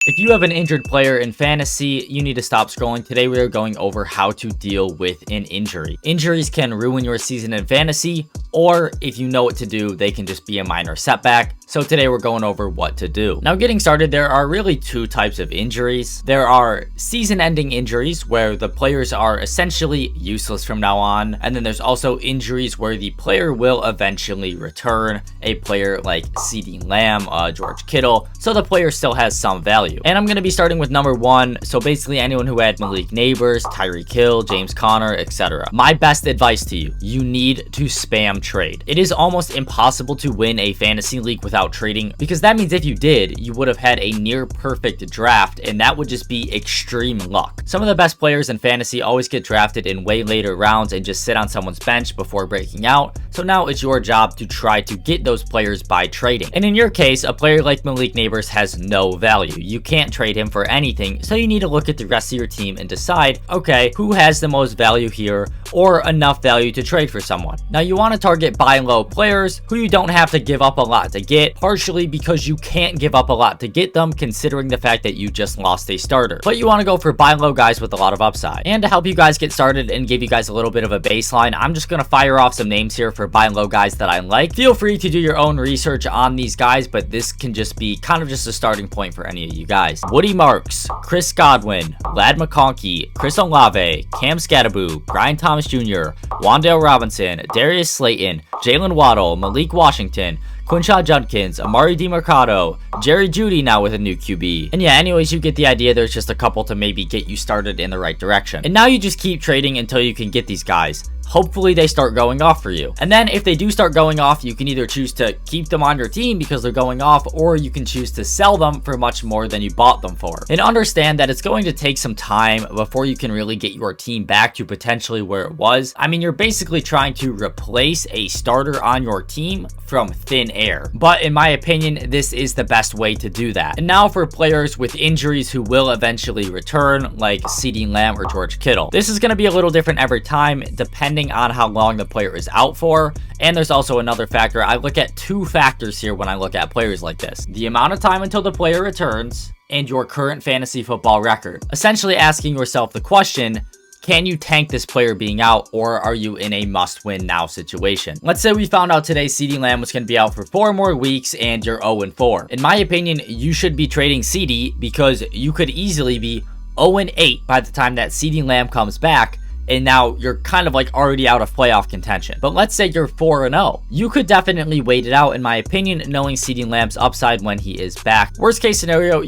If you have an injured player in fantasy, you need to stop scrolling. Today we are going over how to deal with an injury. Injuries can ruin your season in fantasy, or if you know what to do, they can just be a minor setback. So today we're going over what to do. Now getting started, there are really two types of injuries. There are season-ending injuries where the players are essentially useless from now on. And then there's also injuries where the player will eventually return. A player like CeeDee Lamb, George Kittle. So the player still has some value. And I'm going to be starting with number one. So basically anyone who had Malik Nabers, Tyreek Hill, James Conner, etc. My best advice to you, you need to spam trade. It is almost impossible to win a fantasy league without trading, because that means if you did, you would have had a near perfect draft, and that would just be extreme luck. Some of the best players in fantasy always get drafted in way later rounds and just sit on someone's bench before breaking out. So now it's your job to try to get those players by trading. And in your case, a player like Malik Nabers has no value. You can't trade him for anything, so you need to look at the rest of your team and decide, okay, who has the most value here or enough value to trade for someone. Now you want to target buy low players who you don't have to give up a lot to get, partially because you can't give up a lot to get them considering the fact that you just lost a starter. But you want to go for buy low guys with a lot of upside. And to help you guys get started and give you guys a little bit of a baseline, I'm just going to fire off some names here for buy low guys that I like. Feel free to do your own research on these guys, but this can just be kind of just a starting point for any of you guys. Woody Marks, Chris Godwin, Ladd McConkey, Chris Olave, Cam Skattebo, Brian Thomas Jr., Wan'Dale Robinson, Darius Slayton, Jalen Waddle, Malik Washington, Quinshon Judkins, Amari DiMercado, Jerry Jeudy now with a new QB. And yeah, anyways, you get the idea. There's just a couple to maybe get you started in the right direction. And now you just keep trading until you can get these guys. Hopefully they start going off for you. And then if they do start going off, you can either choose to keep them on your team because they're going off, or you can choose to sell them for much more than you bought them for. And understand that it's going to take some time before you can really get your team back to potentially where it was. I mean, you're basically trying to replace a starter on your team from thin air. But in my opinion, this is the best way to do that. And now for players with injuries who will eventually return, like CeeDee Lamb or George Kittle. This is going to be a little different every time, depending on how long the player is out for. And there's also another factor. I look at two factors here when I look at players like this: the amount of time until the player returns and your current fantasy football record. Essentially asking yourself the question, can you tank this player being out, or are you in a must-win now situation? Let's say we found out today CeeDee Lamb was going to be out for 4 more weeks and you're 0-4. In my opinion, you should be trading CeeDee because you could easily be 0-8 by the time that CeeDee Lamb comes back, and now you're kind of like already out of playoff contention. But let's say you're 4-0. You could definitely wait it out, in my opinion, knowing CeeDee Lamb's upside when he is back. Worst case scenario,